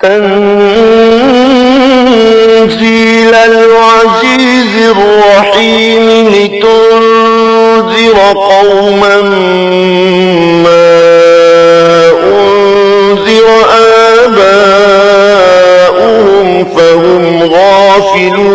تنزيل العزيز الرحيم لتنذر قوما ما أنذر آباؤهم فهم غافلون۔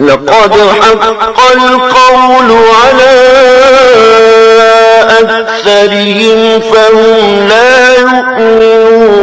لقد حق القول على أكثرهم فهم لا يؤمنون۔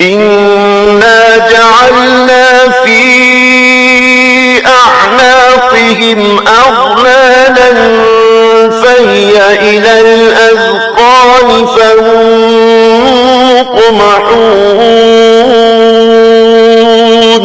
إنا جعلنا في أعناقهم أغلالا فهي إلى الأذقان فهم مقمحون۔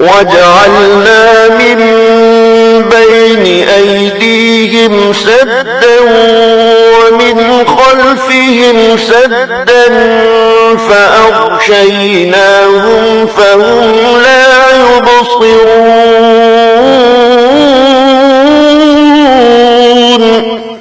وجعلنا من بين أيديهم سدا ومن خلفهم سدا فأغشيناهم فهم لا يبصرون۔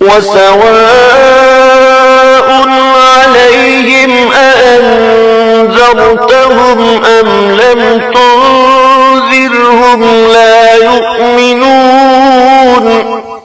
وسواء عليهم أأنذرتهم أم لم تنذرهم لا يؤمنون۔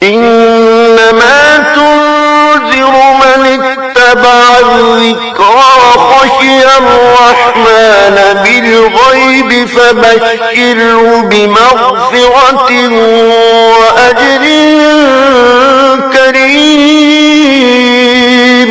إنما تنذر من اتبع الذكر وخشي الرحمن بالغيب فبشره بمغفرة وأجر كريم۔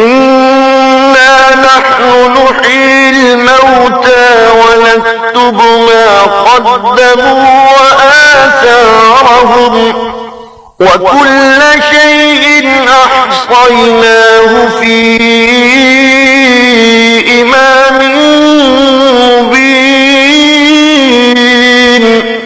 إنا نحن نحيي الموتى ونكتب ما قدموا وآثارهم وكل شيء أحصيناه في إمام مبين۔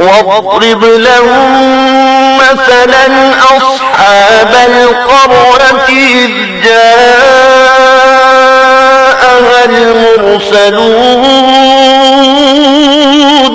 واضرب لهم مثلا أصحاب القرية إذ جاءها المرسلون۔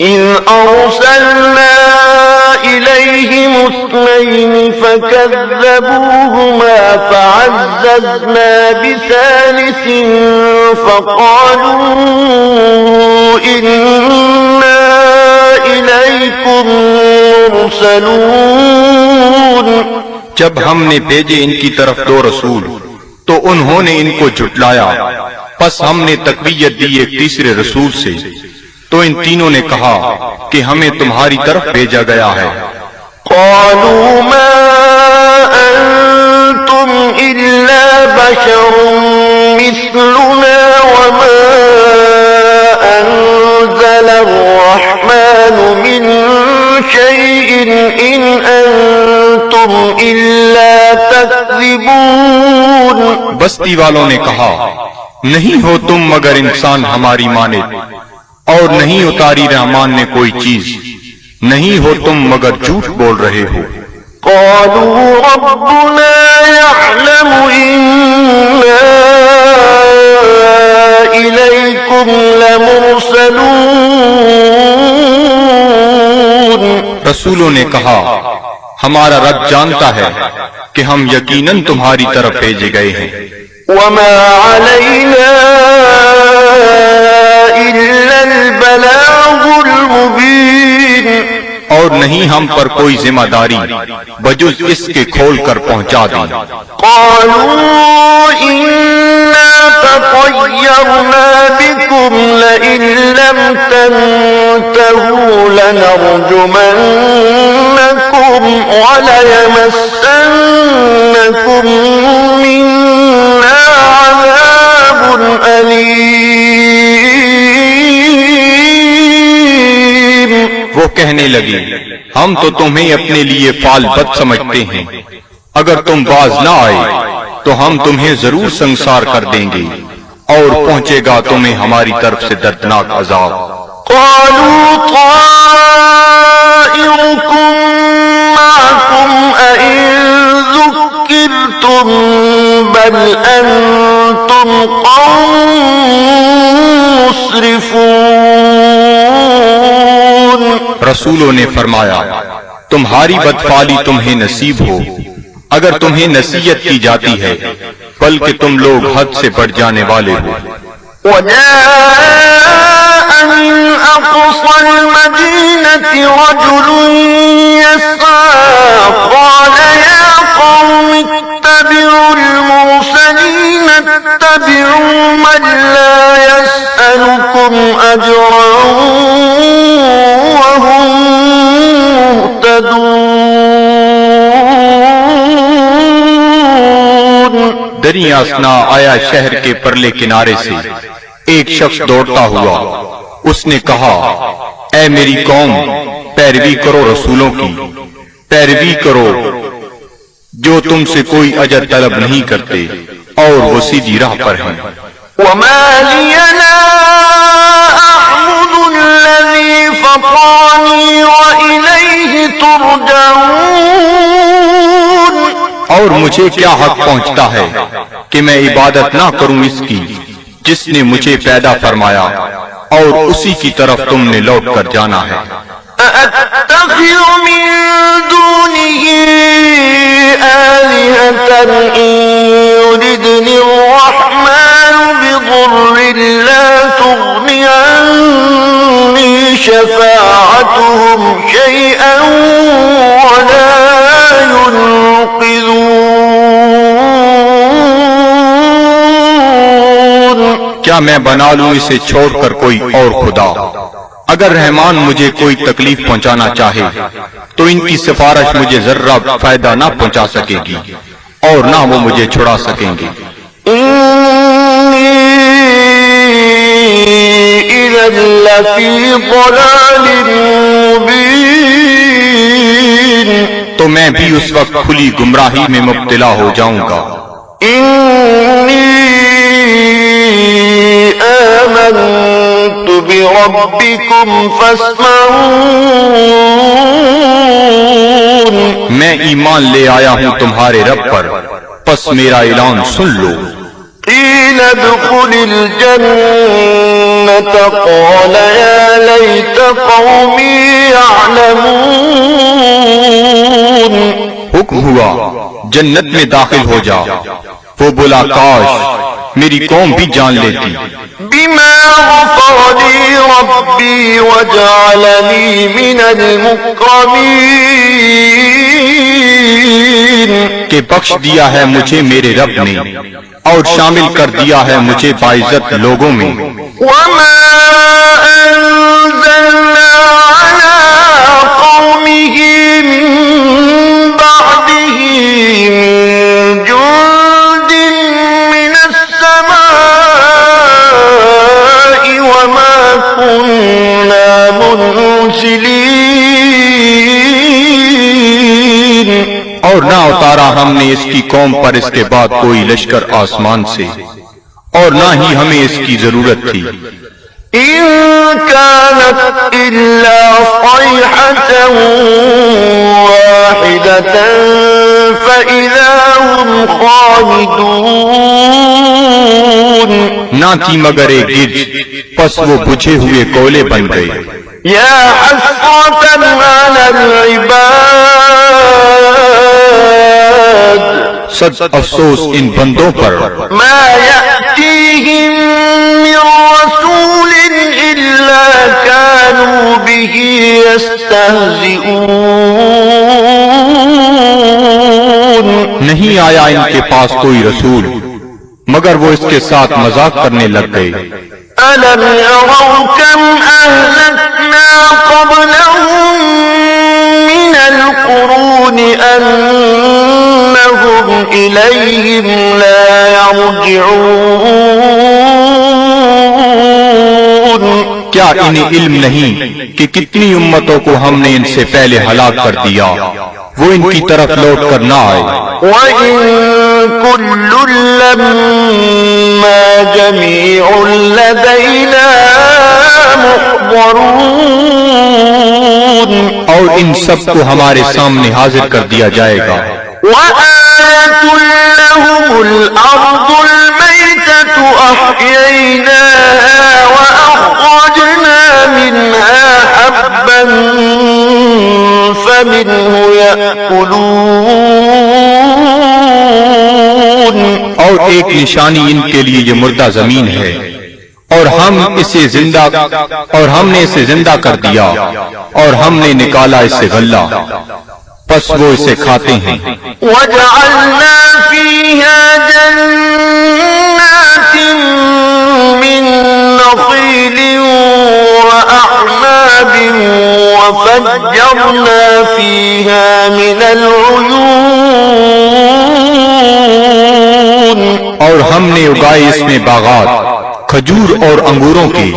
إذ أرسلنا رسولين فكذبوهما فعززنا بثالث فقالوا إنا إليكم مرسلون. جب ہم نے بھیجے ان کی طرف 2 رسول تو انہوں نے ان کو جھٹلایا، پس ہم نے تقویت دی ایک تیسرے رسول سے، تو ان تینوں نے کہا کہ ہمیں تمہاری طرف بھیجا گیا ہے. قالوا ما أنتم إلا بشر مثلنا وما أنزل الرحمن من شيء إن أنتم إلا تكذبون. بستی والوں نے کہا نہیں ہو تم مگر انسان ہماری مانند، اور نہیں اتاری رحمان نے کوئی چیز، نہیں ہو تم مگر جھوٹ بول رہے ہو. قالوا ربنا يعلم إنا إليكم لمرسلون. رسولوں نے کہا ہمارا رب جانتا ہے کہ ہم یقیناً تمہاری طرف بھیجے گئے ہیں. وما علينا إلا البلاغ المبين. اور نہیں ہم پر کوئی ذمہ داری بجز اس کے کھول کر پہنچا دیں. قالوا إنا تطيرنا بكم لئن لم تنتهوا لنرجمنكم وليمسنكم منا عذاب أليم. وہ کہنے لگی ہم تو تمہیں اپنے لیے فال بد سمجھتے ہیں، اگر تم باز نہ آئے تو ہم تمہیں ضرور سنسار کر دیں گے اور پہنچے گا تمہیں ہماری طرف سے دردناک عذاب. قالوا طائركم معكم أئن ذكرتم بل أنتم قوم مسرفون. رسولوں نے فرمایا تمہاری بدفعلی تمہیں نصیب ہو اگر تمہیں نصیحت کی جاتی ہے، بلکہ تم لوگ حد سے بڑھ جانے والے ہو. وجاء من أقصى المدينة رجل يسعى قال يا قوم اتبعوا المرسلين اتبعوا من لا يسألكم أجرا وهم مهتدون. دریا اسنا آیا شہر کے پرلے کنارے سے ایک شخص دوڑتا ہوا. اس نے کہا اے میری قوم، پیروی کرو رسولوں کی، پیروی کرو جو تم سے کوئی اجر طلب نہیں کرتے اور وہ سیدھی راہ پر ہیں. وما لي لا أعبد الذي فطرني وإليه ترجعون. اور مجھے کیا حق پہنچتا ہے کہ میں عبادت نہ کروں اس کی جس نے مجھے پیدا فرمایا اور اسی کی طرف تم نے لوٹ کر جانا ہے. أأتخذ من دونه آلهة إن يردني الرحمن بضر لا تغني عني شفاعتهم شيئا ولا ينقذون. کیا میں بنا لوں اسے چھوڑ کر کوئی اور خدا؟ اگر رحمان مجھے کوئی تکلیف پہنچانا چاہے تو ان کی سفارش مجھے ذرہ فائدہ نہ پہنچا سکے گی اور نہ وہ مجھے چھڑا سکیں گے. إِذًا لَّفِي ضَلَالٍ مُّبِينٍ. تو میں بھی اس وقت کھلی گمراہی میں مبتلا ہو جاؤں گا. إِنِّي آمنت بربكم فاسمعون. میں ایمان لے آیا ہوں تمہارے رب پر، پس میرا اعلان سن لو. قيل ادخل الجنة قال يا ليت قومي يعلمون. حکم ہوا جنت میں داخل ہو جا، وہ بولا کاش میری قوم بھی جان لیتی، بما غفر لي ربي وجعلني من المكرمين، کہ بخش دیا ہے مجھے میرے رب نے اور شامل کر دیا ہے مجھے باعزت لوگوں میں۔ وما أنزلنا على قومه من بعده من جند من السماء وما كنا منزلين، اور نہ اتارا ہم نے اس کی قوم پر اس کے بعد کوئی لشکر آسمان سے، اور نہ ہی ہمیں اس کی ضرورت تھی۔ إن كانت إلا صيحة واحدة فإذا هم خامدون، نہ تھی مگر ایک گرج، پس وہ بجھے ہوئے کولے بن گئے۔ يا حسرة على العباد، صد افسوس ان بندوں پر، ما يأتيهم من رسول إلا كانوا به يستهزئون، نہیں آیا ان کے پاس کوئی رسول مگر وہ اس کے ساتھ مذاق کرنے لگ گئے۔ ألم يروا كم أهلكنا قبلهم من القرون أنهم إليهم لا يرجعون، کیا انہیں علم نہیں کہ کتنی امتوں کو ہم نے ان سے پہلے ہلاک کر دیا، وہ ان کی طرف لوٹ کر نہ آئے۔ وإن كل لما جميع لدينا محضرون، اور ان سب کو ہمارے سامنے حاضر کر دیا جائے گا۔ وآية لهم الأرض الميتة أحييناها وأخرجنا منها حبا فمنه يأكلون، اور ایک نشانی ان کے لیے یہ مردہ زمین ہے، اور ہم نے اسے زندہ کر دیا، اور ہم نے نکالا اس سے غلہ، پس وہ اسے کھاتے ہیں۔ وجعلنا فيها جنات من نخيل وأعناب وفجرنا فيها من العيون، اور ہم نے اگائے اس میں باغات کھجور اور انگوروں کے،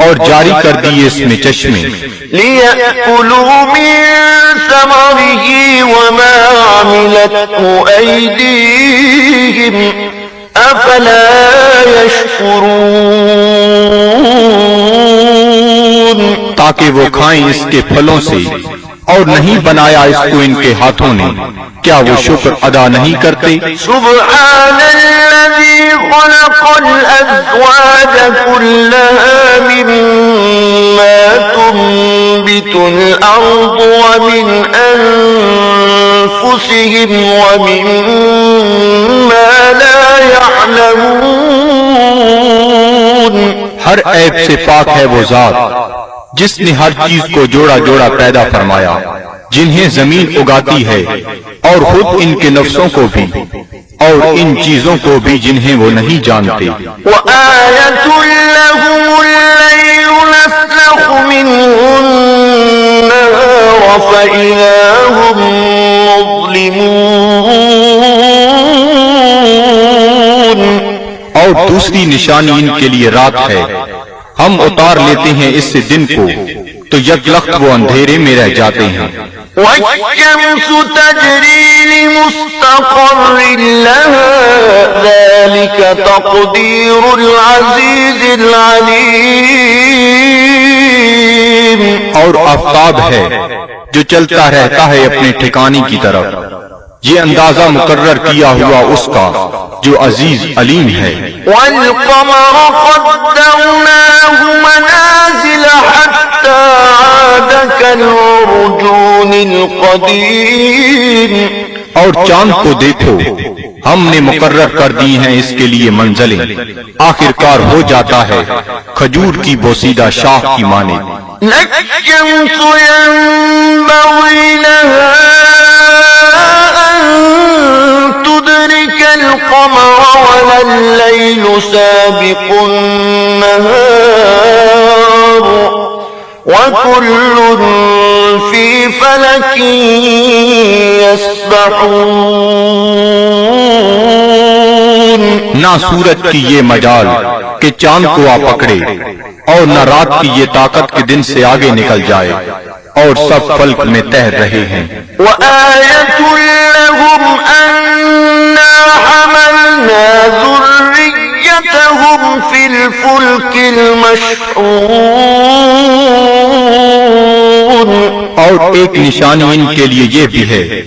اور جاری کر دیے اس میں چشمے، ليأكلوا من ثمره وما عملته أيديهم أفلا يشكرون، تاکہ وہ کھائیں اس کے پھلوں سے، اور نہیں بنایا اس کو ان کے ہاتھوں نے، کیا وہ شکر ادا نہیں کرتے؟ سبحان الذي خلق الأزواج كلها مما تنبت الأرض ومن أنفسهم ومما لا يعلمون، ہر عیب سے پاک ہے وہ ذات جس نے ہر چیز کو جوڑا جوڑا پیدا فرمایا، جنہیں زمین اگاتی ہے، اور خود ان کے نفسوں کو بھی، اور ان چیزوں کو بھی جنہیں وہ نہیں جانتے۔ وآية لهم الليل نسلخ منه النهار فإذا هم مظلمون، اور دوسری نشانی ان کے لیے رات ہے، ہم اتار لیتے ہیں اس سے دن کو تو یک لخت وہ اندھیرے میں رہ جاتے ہیں۔ والشمس تجري لمستقر لها ذلك تقدير العزيز العليم، اور آفتاب ہے جو چلتا رہتا ہے اپنے ٹھکانے کی طرف، یہ اندازہ مقرر کیا ہوا اس کا جو عزیز علیم ہے۔ والقمر قدرناه منازل حتى عاد كالعرجون القديم، اور چاند کو دیکھو، ہم نے مقرر کر دی ہیں اس کے لیے منزلیں، آخر کار ہو جاتا ہے کھجور کی بوسیدہ شاخ کی مانند۔ الشمس ينبغي لها أن تدرك القمر ولا الليل سابق النهار وكل في فلك يسبحون۔ نہ سورج کی یہ مجال کہ چاند کو آ پکڑے، اور نہ رات کی یہ طاقت کہ دن سے آگے نکل جائے، اور سب فلک میں تیر رہے ہیں۔ وآية لهم أنا حملنا ذريتهم في الفلك المشحون۔ اور ایک نشانی ان کے لیے یہ بھی ہے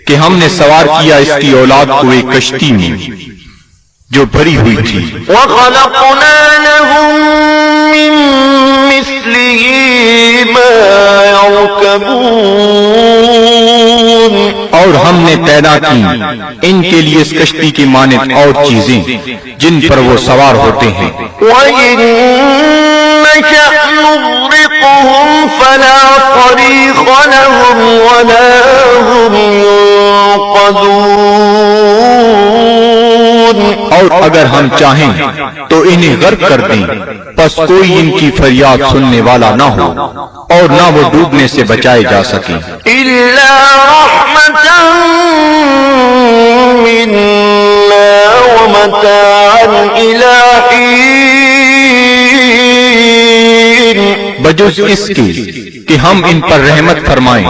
کہ ہم نے سوار کیا اس کی اولاد کو ایک کشتی میں جو بھری ہوئی تھی۔ وخلقنا لهم من مثله ما يركبون۔ اور ہم نے پیدا کی ان کے لیے اس کشتی کی مانند اور چیزیں جن پر وہ سوار ہوتے ہیں۔ وإن نشأ نغرقهم فلا صريخ لهم ولا هم ينقذون۔ اور اگر ہم چاہیں تو انہیں غرق کر دیں، پس کوئی ان کی فریاد سننے والا نہ ہو، اور نہ وہ ڈوبنے سے بچائے جا سکیں۔ إلا رحمة منا ومتاعا إلى حين۔ بجز اس کے کہ ہم ان پر رحمت فرمائیں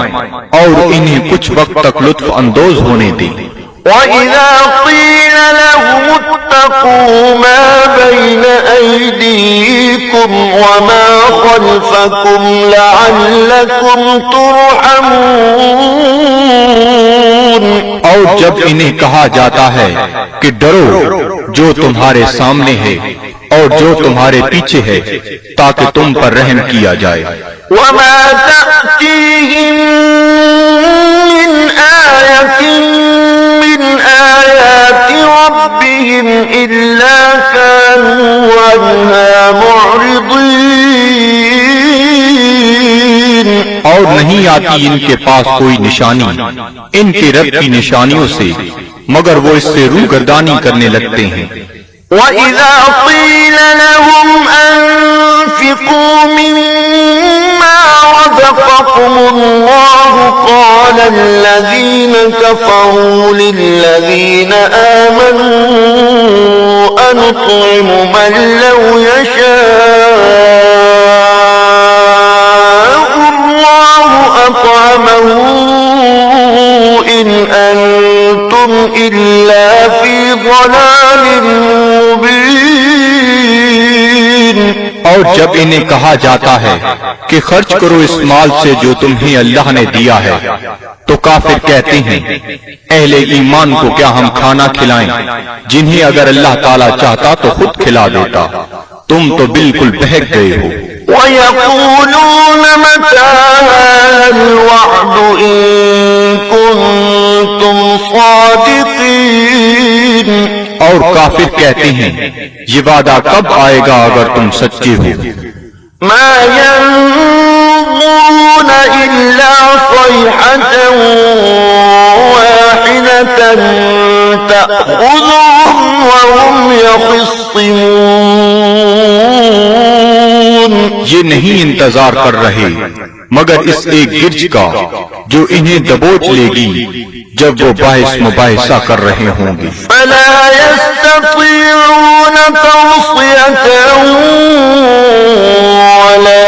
اور انہیں کچھ وقت تک لطف اندوز ہونے دیں۔ وَإِذَا قِيلَ لَهُمُ اتَّقُوا مَا بَيْنَ أَيْدِيكُمْ وَمَا خَلْفَكُمْ لَعَلَّكُمْ تُرْحَمُونَ۔ اور جب انہیں کہا جاتا ہے کہ ڈرو جو تمہارے سامنے ہے اور جو تمہارے پیچھے ہے تاکہ تم پر رحم کیا جائے۔ وَمَا تَأْتِيهِم مِّنْ آيَةٍ من آيات ربهم إلا كانوا عنها معرضين۔ اور نہیں آتی ان کے پاس کوئی نشانی ان کے رب کی نشانیوں سے مگر وہ اس سے روگردانی کرنے لگتے ہیں۔ وَإِذَا قِيلَ لَهُمْ أَنفِقُوا مِمَّا رَزَقَكُمُ اللَّهُ قَالَ الَّذِينَ كَفَرُوا لِلَّذِينَ آمَنُوا أَنُطْعِمُ مَن لَّوْ يَشَاءُ اللَّهُ أَطْعَمَهُ إِنْ أَنتُمْ إِلَّا فِي ضَلَالٍ مُّبِينٍ۔ اور جب انہیں کہا جاتا ہے کہ خرچ کرو اس مال سے جو تمہیں اللہ نے دیا ہے تو کافر کہتے ہیں اہل ایمان کو کیا ہم کھانا کھلائیں جنہیں اگر اللہ تعالیٰ چاہتا تو خود کھلا دیتا، تم تو بالکل بہک گئے ہو۔ وَيَقُولُونَ مَتَىٰ هَٰذَا الْوَعْدُ إِن كُنتُمْ صَادِقِينَ۔ اور کافر کہتے ہیں یہ وعدہ کب آئے گا اگر تم سچے ہو؟ مَا يَنظُرُونَ إِلَّا صَيْحَةً وَاحِدَةً تَأْخُذُهُمْ وَهُمْ يَخِصِّمُونَ۔ یہ نہیں انتظار کر رہے مگر اس ایک گرج کا جو انہیں دبوچ لے گی جب وہ باعث مباحثہ کر رہے ہوں گے۔ فَلَا يَسْتَطِيعُونَ تَوْصِيَةً وَلَا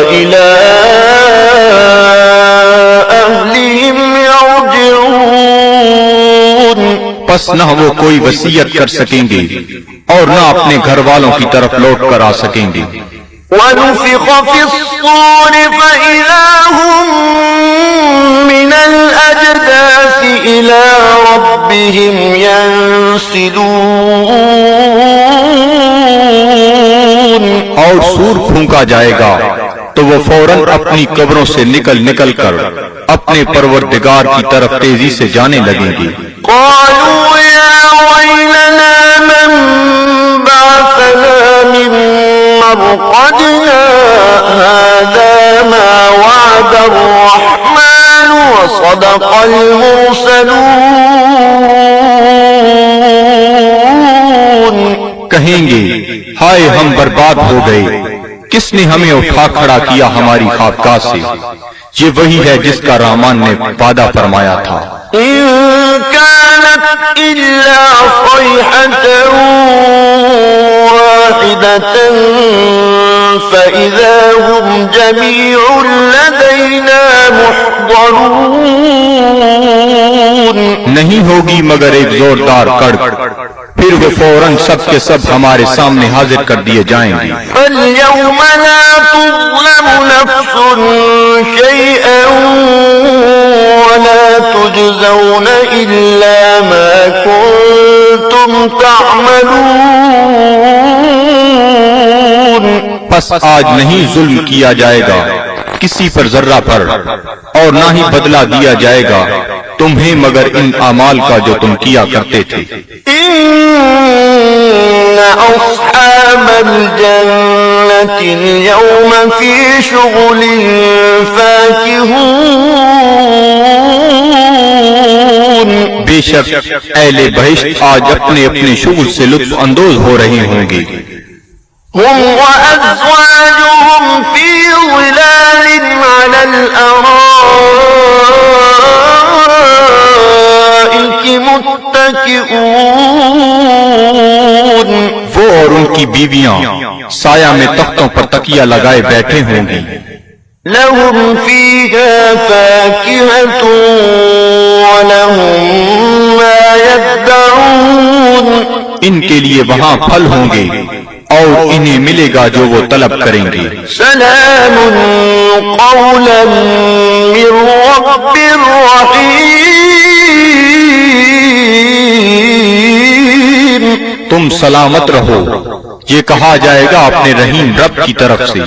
إِلَىٰ أَهْلِهِمْ يَرْجِعُونَ۔ پس نہ وہ کوئی وصیت کر سکیں گے اور نہ اپنے گھر والوں کی طرف لوٹ کر آ سکیں گے۔ وَنُفِخَ فِي الصُّورِ فَإِذَا هُم مِّنَ الْأَجْدَاثِ إِلَىٰ رَبِّهِمْ يَنسِلُونَ۔ اور سور پھونکا جائے گا تو وہ فوراً اپنی قبروں سے نکل کر اپنے پروردگار کی طرف تیزی سے جانے لگیں گے۔ قالوا يا ويلنا من بعثنا من مرقدنا هذا ما وعد الرحمن وصدق المرسلون۔ کہیں گے ہائے ہم برباد ہو گئے، کس نے ہمیں اٹھا کھڑا کیا ہماری خوابگاہ سے؟ یہ وہی ہے جس کا رحمان نے وعدہ فرمایا تھا۔ إن كانت إلا صيحة واحدة فإذا هم جميع لدينا محضرون۔ نہیں ہوگی مگر ایک زوردار کڑک، پھر وہ فوراً سب کے سب ہمارے سامنے حاضر کر دیے جائیں گے۔ فاليوم لا تظلم نفس شيئا ولا تجزون إلا ما كنتم تعملون۔ پس آج نہیں ظلم کیا جائے گا کسی پر ذرہ پر، اور نہ ہی بدلہ دیا جائے گا تمہیں مگر ان اعمال کا جو تم کیا کرتے تھے۔ إن أصحاب الجنة اليوم في شغل فاكهون۔ بے شک اہل بہشت آج اپنے اپنے شغل سے لطف اندوز ہو رہے ہوں گے۔ هم وأزواجهم في ظلال على الأرائك متكئون۔ وہ اور ان کی بیویاں سایہ میں تختوں پر تکیہ لگائے بیٹھے ہوں گی۔ لهم فيها فاكهة ولهم ما يدعون۔ ان کے لیے وہاں پھل ہوں گے اور انہیں ملے گا جو وہ طلب کریں گے۔ سلام قولا من رب رحیم۔ تم سلامت رہو، یہ کہا جائے گا اپنے رحیم رب کی طرف سے۔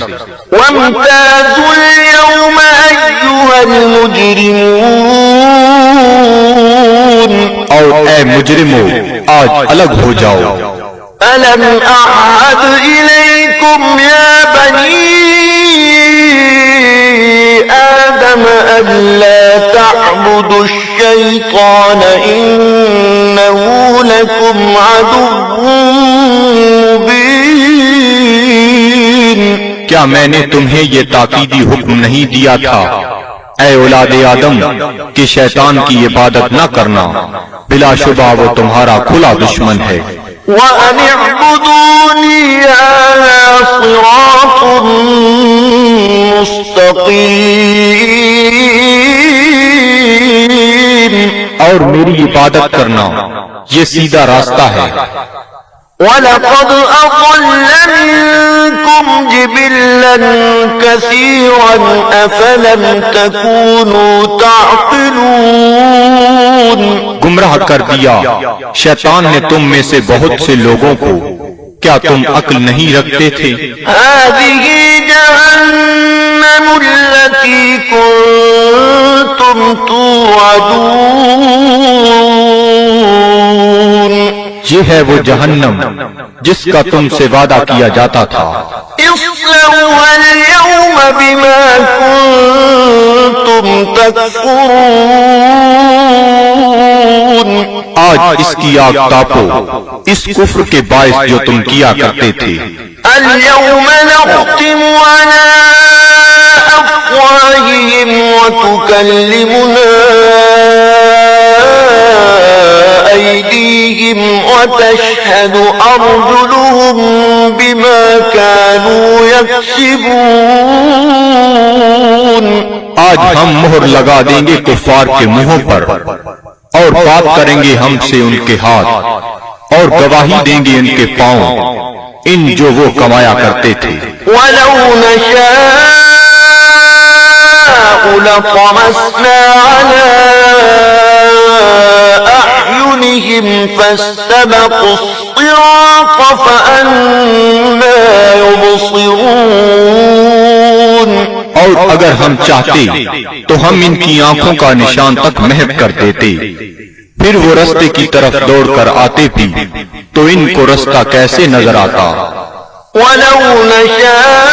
وامتازوا اليوم أيها المجرمون۔ اور اے مجرمو آج الگ ہو جاؤ۔ ألم أعهد إليكم يا بني آدم ألا تعبدوا الشيطان إنه لكم عدو مبين۔ کیا میں نے تمہیں یہ تاکیدی حکم نہیں دیا تھا اے اولاد آدم کہ شیطان کی عبادت نہ کرنا، بلا شبہ وہ تمہارا کھلا دشمن ہے۔ وَأَنِ اعْبُدُونِي هَذَا صِرَاطٌ مُسْتَقِيمٌ۔ اور میری عبادت کرنا یہ سیدھا راستہ ہے۔ وَلَقَدْ أَضَلَّ مِنكُمْ جِبِلًّا كَثِيرًا أَفَلَمْ تَكُونُوا تَعْقِلُونَ۔ گمراہ کر دیا شیطان نے تم میں سے بہت سے لوگوں کو، کیا تم عقل نہیں رکھتے تھے؟ هذه جهنم التي كنتم توعدون۔ یہ ہے وہ جہنم جس کا تم سے وعدہ کیا جاتا تھا۔ اصلوها اليوم بما كنتم تكفرون۔ آج اس کی آگ تاپو اس کفر کے باعث جو تم کیا کرتے تھے۔ اليوم نختم على أفواههم وتكلمنا أيديهم وتشهد أرجلهم بما كانوا يكسبون۔ آج ہم مہر لگا دیں گے کفار کے منہوں پر، اور بات کریں گے ہم سے ان کے ہاتھ، اور گواہی دیں گے ان کے پاؤں ان جو وہ کمایا کرتے تھے۔ وَلَوْ نَشَاءُ لَطَمَسْنَا عَلَىٰ أَعْيُنِهِمْ فَاسْتَبَقُوا الصِّرَاطَ فَأَنَّىٰ يُبْصِرُونَ۔ اور اگر ہم چاہتے تو ہم ان کی آنکھوں کا نشان تک محو کر دیتے، پھر وہ رستے کی طرف دوڑ کر آتے بھی تو ان کو رستہ کیسے نظر آتا؟ وَلَوْ نَشَاءُ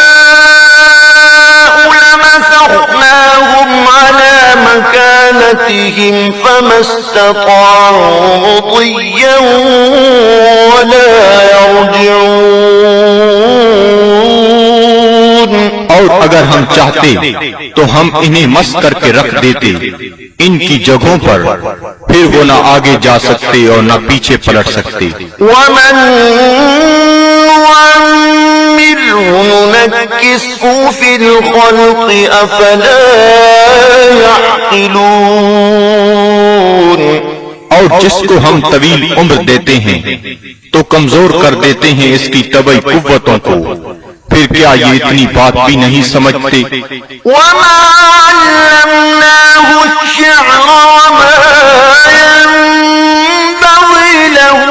لَمَسَخْنَاهُمْ عَلَى مَكَانَتِهِمْ فَمَا اسْتَطَاعُوا مُضِيًّا وَلَا يَرْجِعُونَ۔ اور اگر ہم چاہتے تو ہم انہیں مس کر کے رکھ دیتے ان کی جگہوں پر، پھر وہ نہ آگے جا سکتے اور نہ پیچھے پلٹ سکتے۔ وَمَن نُّعَمِّرْهُ نُنَكِّسْهُ فِي الْخَلْقِ أَفَلَا يَعْقِلُونَ۔ اور جس کو ہم طویل عمر دیتے ہیں تو کمزور کر دیتے ہیں اس کی طبعی قوتوں کو، پھر کیا یہ اتنی بات بھی نہیں سمجھتے؟ وَمَا عَلَّمْنَاهُ الشِّعْرَ وَمَا يَنبَغِي لَهُ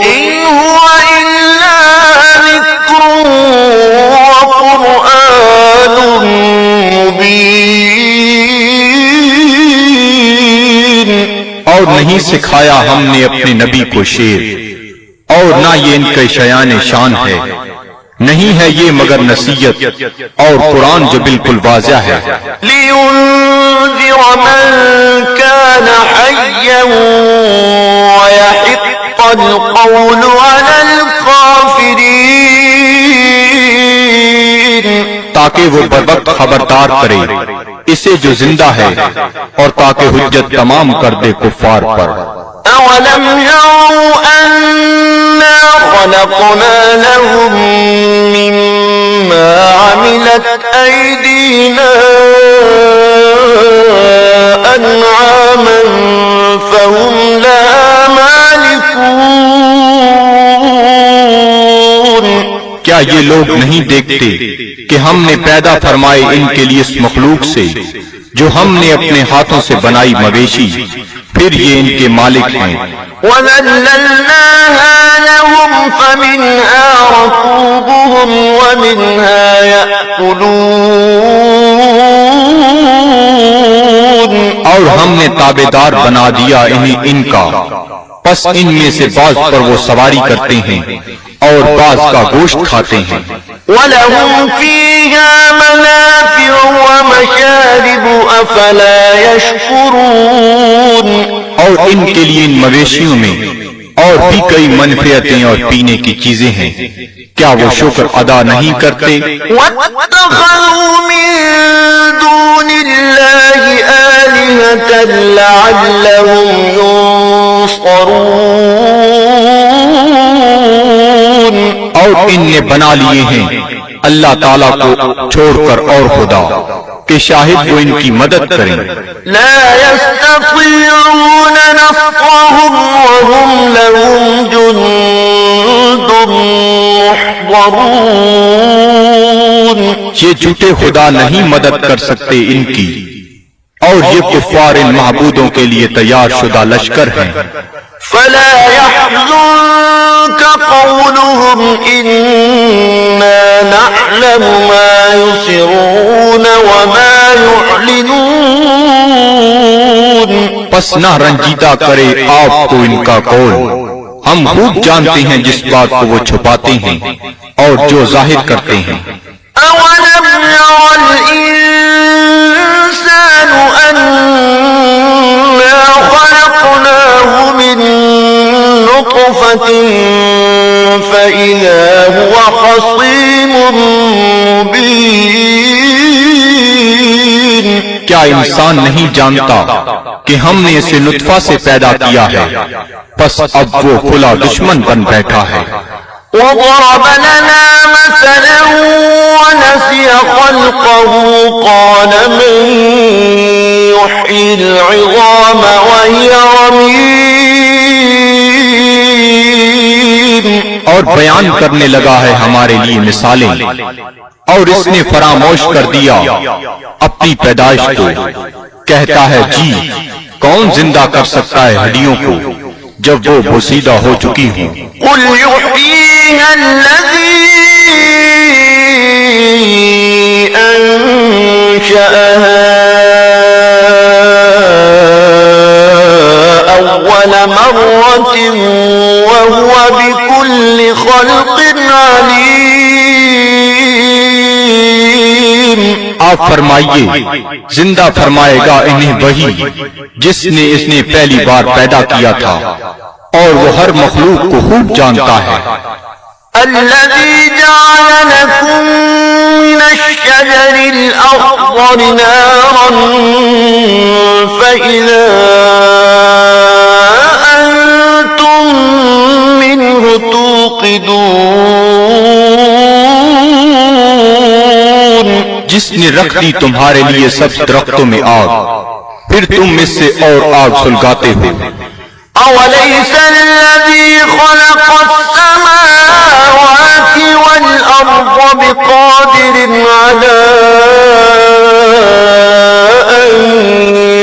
إِنْ هُوَ إِلَّا ذِكْرٌ وَقُرْآنٌ مُبِينٌ۔ اور نہیں سکھایا ہم نے اپنے نبی کو شعر، اور نہ یہ ان کے شیان شان ہے، نہیں ہے یہ مگر نصیحت اور قرآن جو بالکل واضح ہے۔ لِيُنذِرَ مَن كَانَ حَيًّا وَيَحِقَّ الْقَوْلُ عَلَى الْكَافِرِينَ، تاکہ وہ بروقت خبردار کرے اسے جو زندہ ہے، اور تاکہ حجت تمام کر دے کفار پر۔ أَوَلَمْ يَرَوْا أَنَّا خَلَقْنَا لَهُم مِّمَّا عَمِلَتْ أَيْدِينَا أَنْعَامًا فَهُمْ لَهَا مَالِكُونَ۔ کیا یہ لوگ نہیں دیکھتے کہ ہم نے پیدا فرمائے ان کے لیے اس مخلوق سے جو ہم نے اپنے ہاتھوں سے بنائی مویشی، پھر یہ ان کے مالک ہیں۔ وَذَلَّلْنَاهَا لَهُمْ فَمِنْهَا رَكُوبُهُمْ وَمِنْهَا يَأْكُلُونَ۔ اور ہم نے تابعدار بنا دیا انہیں ان کا، پس ان میں سے بعض پر وہ سواری کرتے ہیں اور بعض کا گوشت کھاتے ہیں۔ وَلَهُمْ فِيهَا مَنَافِعُ وَمَشَارِبُ أَفَلَا يَشْكُرُونَ۔ اور ان کے لیے ان مویشیوں میں اور بھی کئی منفعتیں اور پینے کی چیزیں ہیں، کیا وہ شکر ادا نہیں کرتے؟ وَاتَّخَذُوا مِن دُونِ اللَّهِ آلِهَةً لَعَلَّهُمْ يُنصَرُونَ۔ اور ان نے بنا لیے ہیں اللہ تعالیٰ کو چھوڑ کر اور خدا کہ شاہد وہ ان کی مدد کریں۔ لا يستطيعون نصرهم وهم لهم جند محضرون۔ یہ جھوٹے خدا نہیں مدد کر سکتے ان کی، اور یہ کفار ان معبودوں کے لیے تیار شدہ لشکر ہیں۔ فلا يحزنك قولهم إنا نعلم ما يسرون وما يعلنون۔ پس نہ رنجیدہ کرے آپ کو ان کا قول، ہم خوب جانتے ہیں جس بات کو وہ چھپاتے ہیں اور جو ظاہر کرتے ہیں۔ أولم ير الإنسان أنا خلقناه من نطفة فإذا هو خصيم مبين۔ کیا انسان نہیں جانتا کہ ہم نے اسے نطفہ سے پیدا کیا ہے، پس اب وہ کھلا دشمن بن بیٹھا ہے۔ وضرب لنا مثلا ونسي خلقه قال من يحيي العظام وهي رميم۔ اور بیان کرنے لگا ہے ہمارے لیے مثالیں، اور اس نے فراموش کر دیا اپنی پیدائش کو، کہتا ہے جی کون زندہ کر سکتا ہے ہڈیوں کو جب وہ بوسیدہ ہو چکی ہوں۔ قل يحييها الذي أنشأها أول مرة وهو بكل خلق عليم. آپ فرمائیے زندہ فرمائے گا انہیں وہی جس نے اس نے پہلی بار پیدا کیا تھا اور وہ ہر مخلوق کو خوب جانتا ہے. الذي جعل لكم من الشجر الأخضر نارا فإذا أنتم منه توقدون. جس نے رکھ دی تمہارے لیے سب درختوں میں آگ پھر تم اس سے اور آگ سلگاتے ہو. أوليس الذي خلق السماوات والأرض بقادر على أن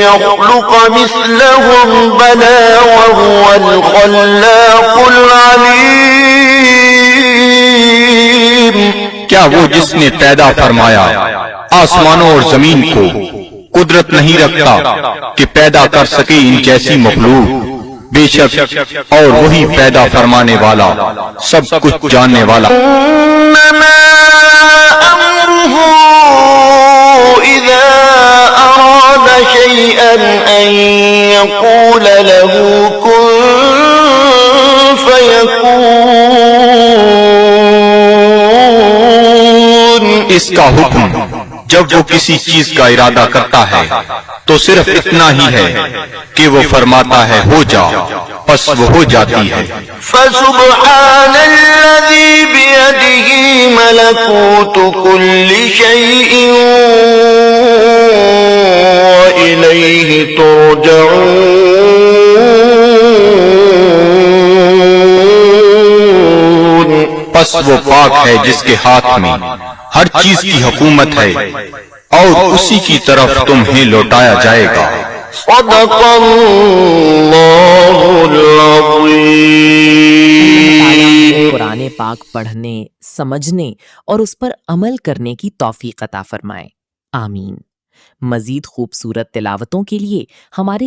يخلق مثلهم بلى وهو الخلاق العليم. کیا وہ جس نے پیدا فرمایا آسمانوں اور زمین کو قدرت نہیں رکھتا کہ پیدا کر سکے ان جیسی مخلوق؟ بے شک اور وہی پیدا فرمانے والا سب کچھ جاننے والا. إنما أمره إذا أراد شيئا أن يقول له كن فيكون. اس کا حکم جب وہ کسی چیز کا ارادہ کرتا ہے تو صرف اتنا ہی ہے کہ وہ فرماتا ہے ہو جا، پس وہ ہو جاتی ہے. فسبحان الذي بيده ملكوت كل شيء وإليه ترجعون. پس وہ پاک ہے جس کے ہاتھ میں ہر چیز کی حکومت ہے اور اسی کی طرف تمہیں لوٹایا جائے گا. صدق اللہ العظیم. قرآن پاک پڑھنے، سمجھنے اور اس پر عمل کرنے کی توفیق عطا فرمائے. آمین. مزید خوبصورت تلاوتوں کے لیے ہمارے